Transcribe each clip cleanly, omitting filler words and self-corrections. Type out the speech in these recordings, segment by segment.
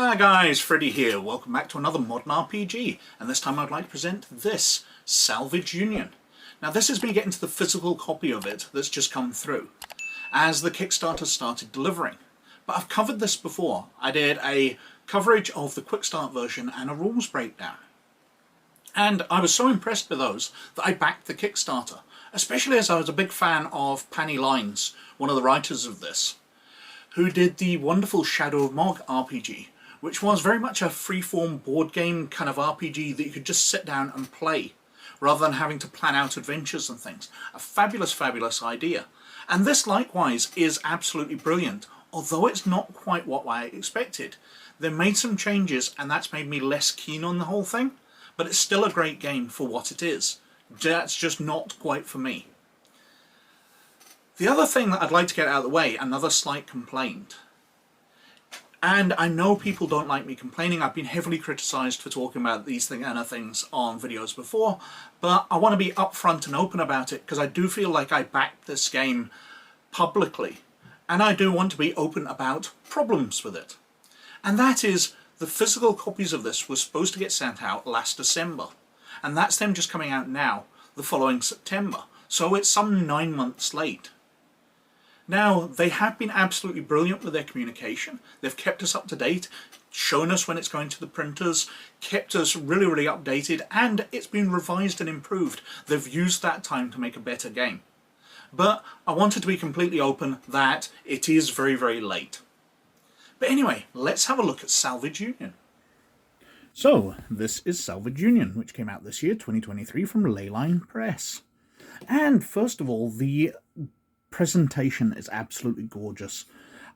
Hi guys, Freddy here. Welcome back to another modern RPG, and this time I'd like to present this, Salvage Union. Now this is me getting to the physical copy of it that's just come through, as the Kickstarter started delivering. But I've covered this before. I did a coverage of the Quick Start version and a rules breakdown. And I was so impressed with those that I backed the Kickstarter, especially as I was a big fan of Leyline, one of the writers of this, who did the wonderful Shadow of Mog RPG, which was very much a free-form board game kind of RPG that you could just sit down and play, rather than having to plan out adventures and things. A fabulous, fabulous idea. And this, likewise, is absolutely brilliant, although it's not quite what I expected. They made some changes, and that's made me less keen on the whole thing, but it's still a great game for what it is. That's just not quite for me. The other thing that I'd like to get out of the way, another slight complaint, and I know people don't like me complaining. I've been heavily criticised for talking about these kind of things on videos before, but I want to be upfront and open about it because I do feel like I backed this game publicly, and I do want to be open about problems with it. And that is, the physical copies of this were supposed to get sent out last December, and that's them just coming out now, the following September, so it's some 9 months late. Now, they have been absolutely brilliant with their communication. They've kept us up to date, shown us when it's going to the printers, kept us really, really updated, and it's been revised and improved. They've used that time to make a better game. But I wanted to be completely open that it is very, very late. But anyway, let's have a look at Salvage Union. So, this is Salvage Union, which came out this year, 2023, from Leyline Press. And first of all, the presentation is absolutely gorgeous.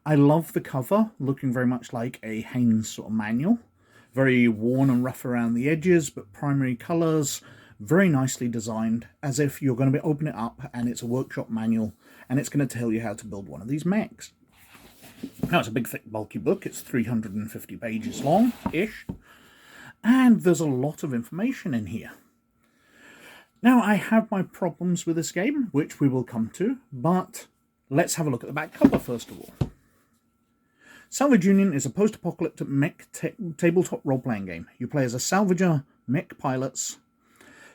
I love the cover, looking very much like a Haynes sort of manual. Very worn and rough around the edges, but primary colours, very nicely designed, as if you're going to be opening it up and it's a workshop manual and it's going to tell you how to build one of these mechs. Now, it's a big, thick, bulky book. It's 350 pages long-ish, and there's a lot of information in here. Now, I have my problems with this game, which we will come to, but let's have a look at the back cover first of all. Salvage Union is a post-apocalyptic mech tabletop role-playing game. You play as a salvager mech pilots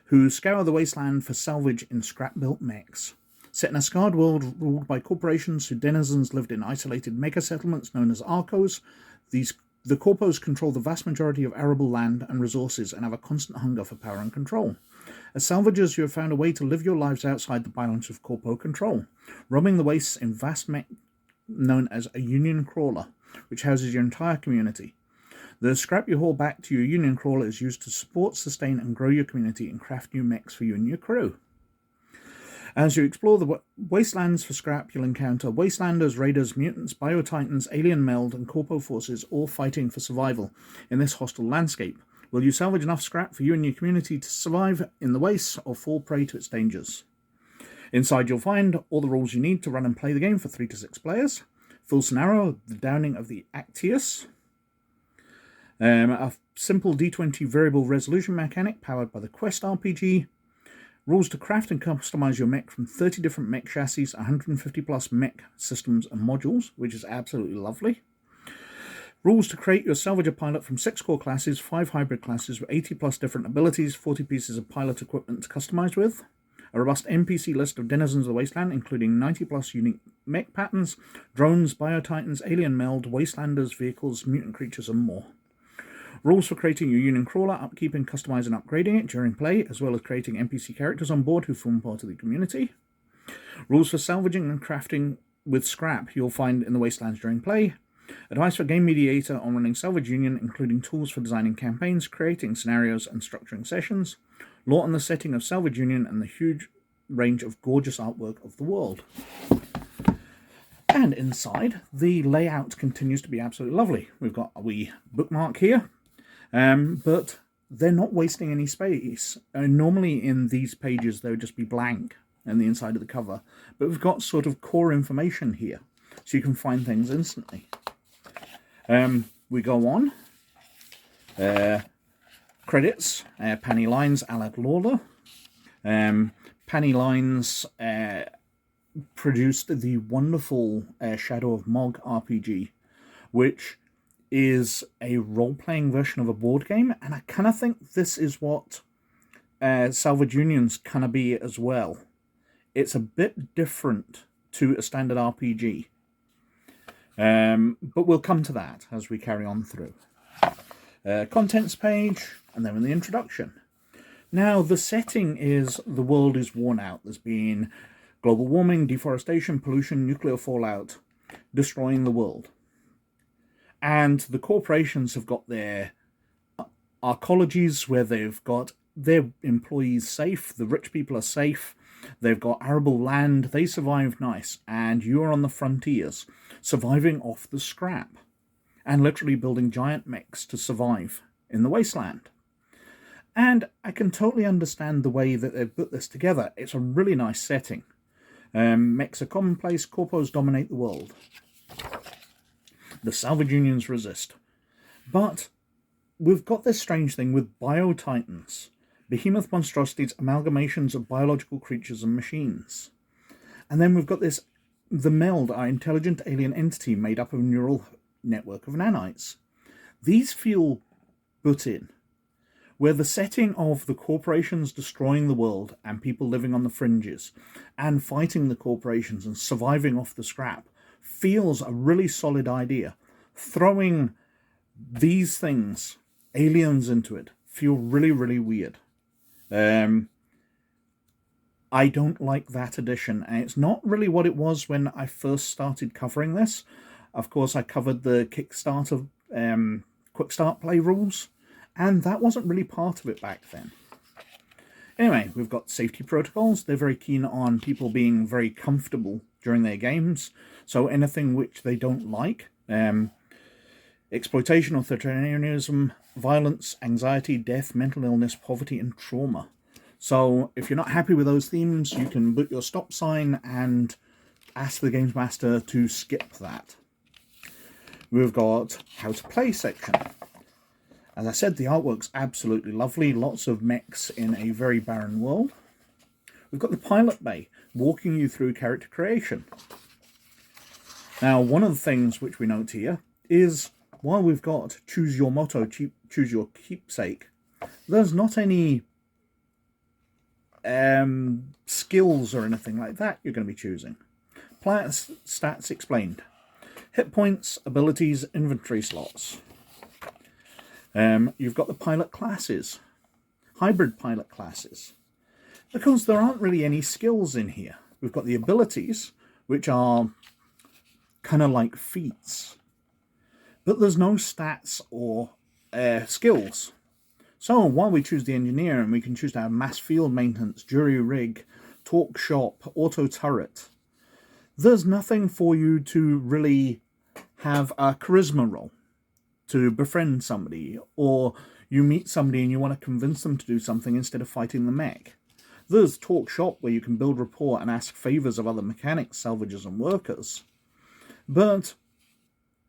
who scour the wasteland for salvage in scrap-built mechs. Set in a scarred world ruled by corporations whose denizens lived in isolated mega-settlements known as Arcos, the Corpos control the vast majority of arable land and resources and have a constant hunger for power and control. As salvagers, you have found a way to live your lives outside the bounds of Corpo control, roaming the wastes in vast mech known as a Union Crawler, which houses your entire community. The scrap you haul back to your Union Crawler is used to support, sustain, and grow your community and craft new mechs for you and your crew. As you explore the wastelands for scrap, you'll encounter wastelanders, raiders, mutants, biotitans, alien meld, and corpo forces all fighting for survival in this hostile landscape. Will you salvage enough scrap for you and your community to survive in the wastes or fall prey to its dangers? Inside you'll find all the rules you need to run and play the game for 3 to 6 players. Full scenario, the downing of the Actius. A simple D20 variable resolution mechanic powered by the Quest RPG. Rules to craft and customize your mech from 30 different mech chassis, 150 plus mech systems and modules, which is absolutely lovely. Rules to create your salvager pilot from 6 core classes, 5 hybrid classes with 80 plus different abilities, 40 pieces of pilot equipment to customize with. A robust NPC list of denizens of the wasteland, including 90 plus unique mech patterns, drones, biotitans, alien meld, wastelanders, vehicles, mutant creatures, and more. Rules for creating your Union Crawler, upkeeping, customizing, and upgrading it during play, as well as creating NPC characters on board who form part of the community. Rules for salvaging and crafting with scrap you'll find in the Wastelands during play. Advice for game mediator on running Salvage Union, including tools for designing campaigns, creating scenarios, and structuring sessions. Lore on the setting of Salvage Union and the huge range of gorgeous artwork of the world. And inside, the layout continues to be absolutely lovely. We've got a wee bookmark here. But they're not wasting any space. Normally in these pages they would just be blank and the inside of the cover, but we've got sort of core information here, so you can find things instantly. We go on. Credits, Penny Lines, Alad Lawler. Penny Lines produced the wonderful Shadow of Mog RPG, which is a role-playing version of a board game, and I kind of think this is what Salvage Union's kind of be as well. It's a bit different to a standard RPG. But we'll come to that as we carry on through. Contents page, and then in the introduction. Now, the setting is the world is worn out. There's been global warming, deforestation, pollution, nuclear fallout, destroying the world. And the corporations have got their arcologies where they've got their employees safe, the rich people are safe, they've got arable land, they survive nice, and you're on the frontiers, surviving off the scrap, and literally building giant mechs to survive in the wasteland. And I can totally understand the way that they've put this together. It's a really nice setting. Mechs are commonplace, corpos dominate the world. The Salvage Unions resist. But we've got this strange thing with biotitans, behemoth monstrosities, amalgamations of biological creatures and machines. And then we've got the meld, our intelligent alien entity made up of a neural network of nanites. These feel put in, where the setting of the corporations destroying the world and people living on the fringes and fighting the corporations and surviving off the scrap feels a really solid idea. Throwing these things, aliens, into it, feel really, really weird. I don't like that addition, and it's not really what it was when I first started covering this. Of course, I covered the Kickstarter Quick Start play rules, and that wasn't really part of it back then. Anyway, we've got safety protocols. They're very keen on people being very comfortable during their games, so anything which they don't like, exploitation, authoritarianism, violence, anxiety, death, mental illness, poverty, and trauma. So if you're not happy with those themes, you can put your stop sign and ask the Games Master to skip that. We've got how to play section. As I said, the artwork's absolutely lovely. Lots of mechs in a very barren world. We've got the pilot bay, walking you through character creation. Now, one of the things which we note here is, while we've got choose your motto, choose your keepsake, there's not any skills or anything like that you're going to be choosing. Player stats explained. Hit points, abilities, inventory slots. You've got the pilot classes, hybrid pilot classes, because there aren't really any skills in here. We've got the abilities, which are kind of like feats, but there's no stats or skills. So while we choose the engineer, and we can choose to have mass field maintenance, jury rig, talk shop, auto turret, there's nothing for you to really have a charisma roll to befriend somebody, or you meet somebody and you want to convince them to do something instead of fighting the mech. There's talk shop, where you can build rapport and ask favors of other mechanics, salvagers, and workers. But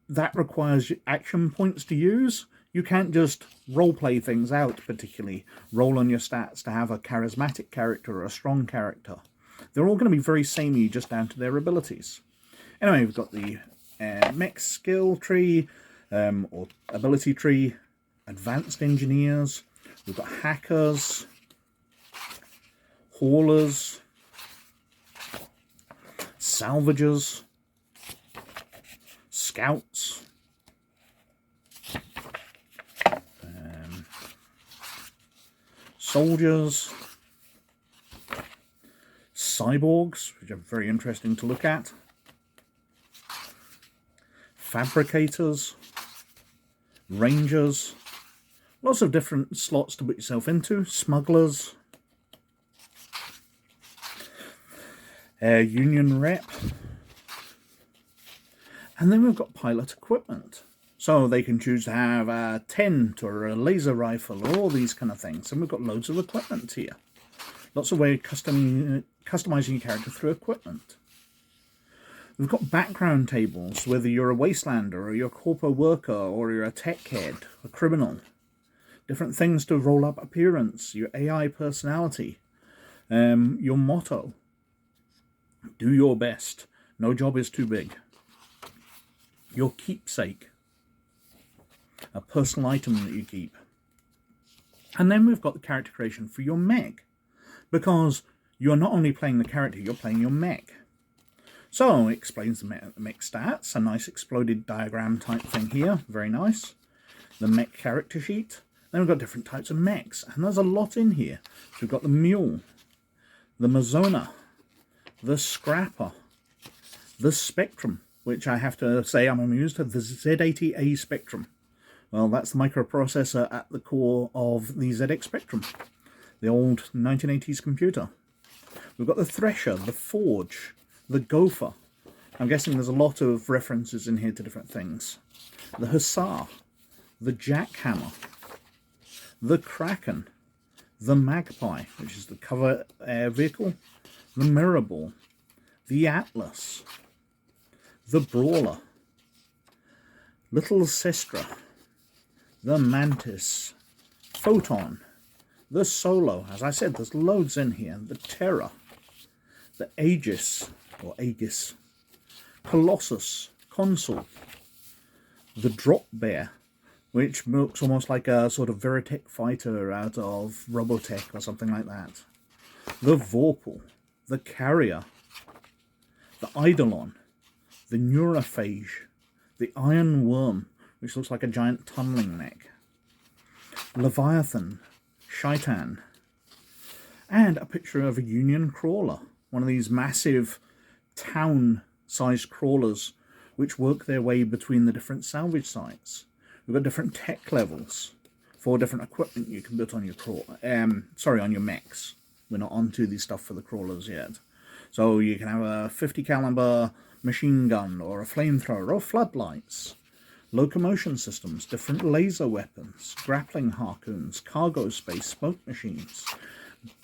that requires action points to use. You can't just roleplay things out, particularly roll on your stats to have a charismatic character or a strong character. They're all going to be very samey, just down to their abilities. Anyway, we've got the mech skill tree, or ability tree, advanced engineers, we've got hackers, haulers, salvagers, scouts, soldiers, cyborgs, which are very interesting to look at, fabricators, rangers, lots of different slots to put yourself into, smugglers, union rep, and then we've got pilot equipment. So they can choose to have a tent or a laser rifle or all these kind of things. And we've got loads of equipment here. Lots of ways customizing your character through equipment. We've got background tables, whether you're a wastelander or you're a corpo worker or you're a tech head, a criminal. Different things to roll up appearance, your AI personality, your motto. Do your best. No job is too big. Your keepsake. a personal item that you keep. And then we've got the character creation for your mech, because you're not only playing the character, you're playing your mech. So it explains the mech stats, a nice exploded diagram type thing here, very nice. The mech character sheet. Then we've got different types of mechs, and there's a lot in here. So we've got the mule, the Mazona, the Scrapper, the Spectrum, which I have to say I'm amused at, the Z80A Spectrum. Well, that's the microprocessor at the core of the ZX Spectrum, the old 1980s computer. We've got the Thresher, the Forge, the Gopher. I'm guessing there's a lot of references in here to different things. The Hussar, the Jackhammer, the Kraken, the Magpie, which is the cover air vehicle, the Mirrorball, the Atlas, the Brawler, Little Sestra, the Mantis, Photon, the Solo. As I said, there's loads in here. The Terror, the Aegis, or Aegis, Colossus, Consul, the Drop Bear, which looks almost like a sort of Veritech fighter out of Robotech or something like that. The Vorpal, the Carrier, the Eidolon, the Neurophage, the Iron Worm, which looks like a giant tunneling neck, Leviathan, Shaitan, and a picture of a Union crawler, one of these massive town-sized crawlers which work their way between the different salvage sites. We've got different tech levels for different equipment you can put on your on your mechs. We're not onto the stuff for the crawlers yet. So you can have a 50 caliber machine gun, or a flamethrower, or floodlights. Locomotion systems, different laser weapons, grappling harpoons, cargo space, smoke machines.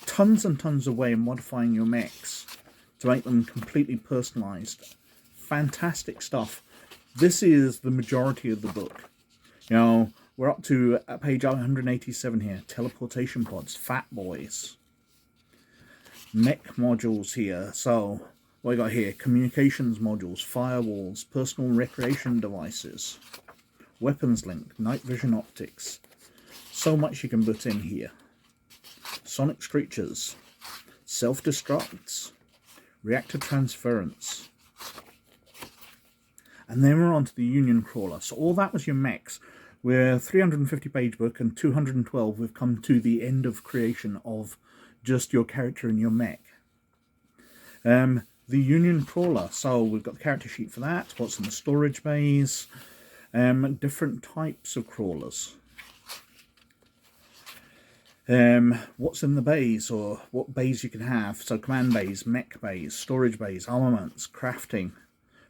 Tons and tons of way of modifying your mechs to make them completely personalized. Fantastic stuff. This is the majority of the book. You know, we're up to page 187 here. Teleportation pods, fat boys. Mech modules here. So, what we got here? Communications modules, firewalls, personal recreation devices, weapons link, night vision optics. So much you can put in here. Sonic screechers, self-destructs, reactor transference. And then we're on to the Union crawler. So all that was your mechs. We're 350 page book, and 212 we've come to the end of creation of just your character and your mech. The Union crawler, so we've got the character sheet for that, what's in the storage bays, different types of crawlers, what's in the bays, or what bays you can have. So command bays, mech bays, storage bays, armaments, crafting,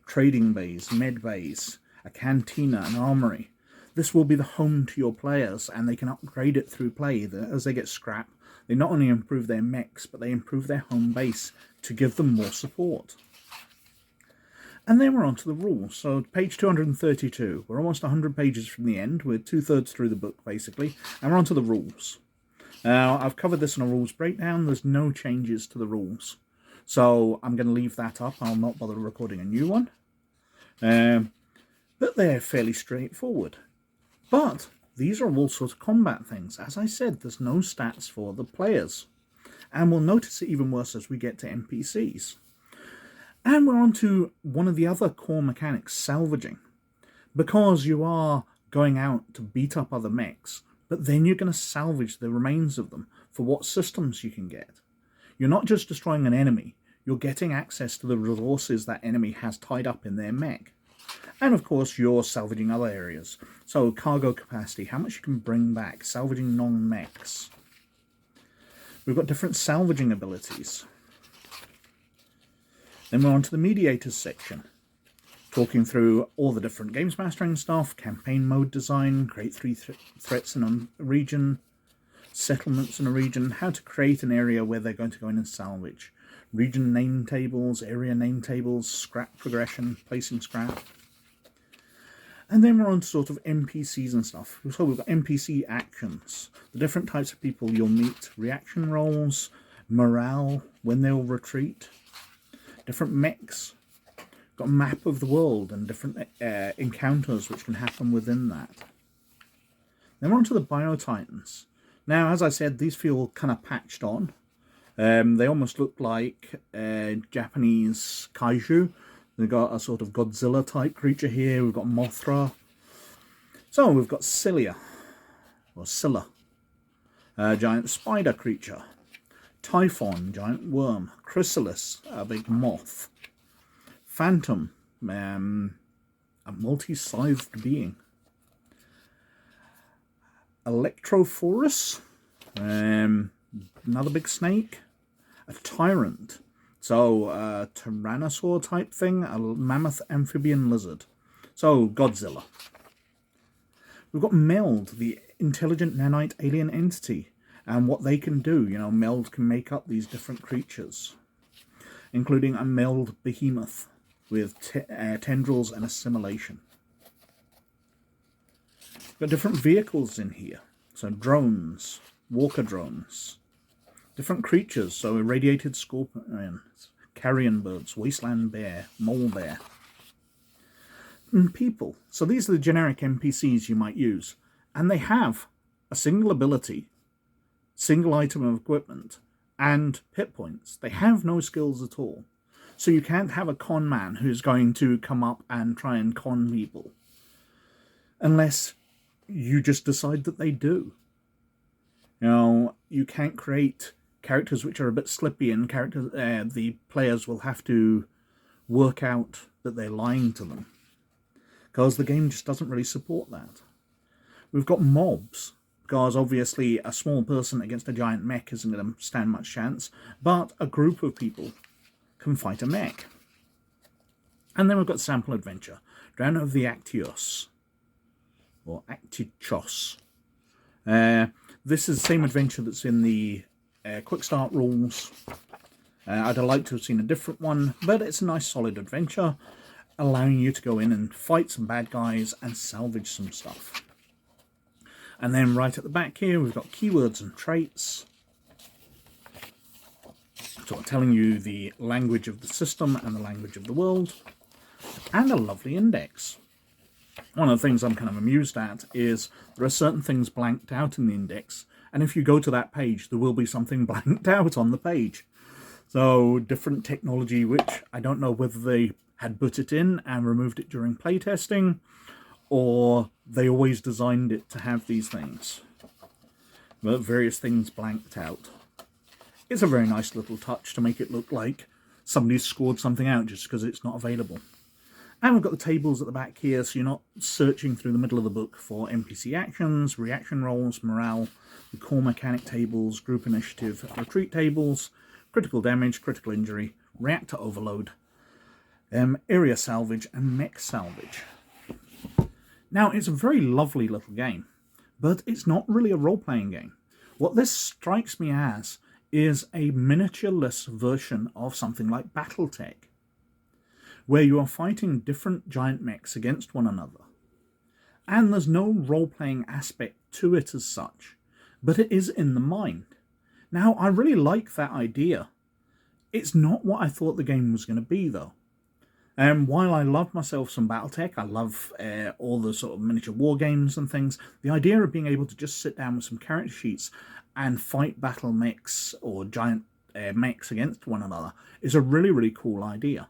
trading bays, med bays, a cantina, an armory. This will be the home to your players, and they can upgrade it through play. As they get scrap, they not only improve their mechs, but they improve their home base to give them more support. And then we're on to the rules. So page 232. We're almost 100 pages from the end. We're 2/3 through the book, basically. And we're on to the rules. Now, I've covered this in a rules breakdown. There's no changes to the rules. So I'm going to leave that up. I'll not bother recording a new one. But they're fairly straightforward. But these are all sorts of combat things. As I said, there's no stats for the players. And we'll notice it even worse as we get to NPCs. And we're on to one of the other core mechanics, salvaging. Because you are going out to beat up other mechs, but then you're going to salvage the remains of them for what systems you can get. You're not just destroying an enemy, you're getting access to the resources that enemy has tied up in their mech. And of course, you're salvaging other areas. So cargo capacity, how much you can bring back, salvaging non-mechs. We've got different salvaging abilities. Then we're on to the mediators section, talking through all the different games mastering stuff, campaign mode design, create 3 threats in a region, settlements in a region, how to create an area where they're going to go in and salvage, region name tables, area name tables, scrap progression, placing scrap. And then we're on to sort of NPCs and stuff. So we've got NPC actions, the different types of people you'll meet, reaction rolls, morale, when they'll retreat, different mechs, got a map of the world and different encounters which can happen within that. Then we're on to the Biotitans. Now, as I said, these feel kind of patched on. They almost look like Japanese kaiju. They've got a sort of Godzilla-type creature here. We've got Mothra. So we've got Cilia, or Scylla, a giant spider creature. Typhon, giant worm. Chrysalis, a big moth. Phantom, a multi-sized being. Electrophorus, another big snake. A tyrant, so a tyrannosaur type thing, a mammoth amphibian lizard. So Godzilla. We've got Meld, the intelligent nanite alien entity, and what they can do. You know, Meld can make up these different creatures, including a Meld behemoth with tendrils and assimilation. We've got different vehicles in here, so drones, walker drones. Different creatures, so irradiated scorpions, carrion birds, wasteland bear, mole bear. And people. So these are the generic NPCs you might use. And they have a single ability, single item of equipment, and hit points. They have no skills at all. So you can't have a con man who's going to come up and try and con people. Unless you just decide that they do. You know, you can't create characters which are a bit slippy, and characters the players will have to work out that they're lying to them, because the game just doesn't really support that. We've got mobs, because obviously a small person against a giant mech isn't going to stand much chance, but a group of people can fight a mech. And then we've got sample adventure, Drown of the Actios, or Actichos. This is the same adventure that's in the quick start rules. I'd have liked to have seen a different one, but it's a nice solid adventure, allowing you to go in and fight some bad guys and salvage some stuff. And then right at the back here, we've got keywords and traits, sort of telling you the language of the system and the language of the world, and a lovely index. One of the things I'm kind of amused at is there are certain things blanked out in the index, and if you go to that page, there will be something blanked out on the page. So different technology, which I don't know whether they had put it in and removed it during playtesting, or they always designed it to have these things. But various things blanked out. It's a very nice little touch to make it look like somebody's scored something out just because it's not available. And we've got the tables at the back here, so you're not searching through the middle of the book for NPC actions, reaction rolls, morale, the core mechanic tables, group initiative, retreat tables, critical damage, critical injury, reactor overload, area salvage, and mech salvage. Now, it's a very lovely little game, but it's not really a role-playing game. What this strikes me as is a miniatureless version of something like Battletech, where you are fighting different giant mechs against one another. And there's no role-playing aspect to it as such, but it is in the mind. Now, I really like that idea. It's not what I thought the game was going to be, though. While I love myself some Battletech, I love all the sort of miniature war games and things, the idea of being able to just sit down with some character sheets and fight battle mechs or giant mechs against one another is a really, really cool idea.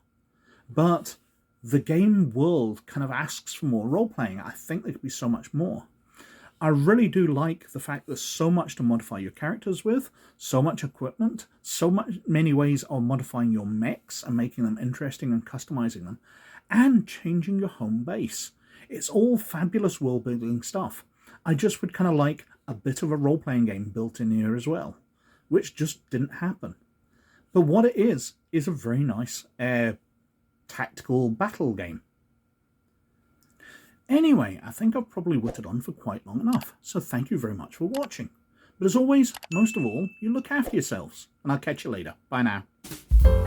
But the game world kind of asks for more role-playing. I think there could be so much more. I really do like the fact there's so much to modify your characters with, so much equipment, many ways of modifying your mechs and making them interesting and customizing them, and changing your home base. It's all fabulous world-building stuff. I just would kind of like a bit of a role-playing game built in here as well, which just didn't happen. But what it is a very nice tactical battle game. Anyway, I think I've probably whittled on for quite long enough, so thank you very much for watching. But as always, most of all, you look after yourselves, and I'll catch you later. Bye now.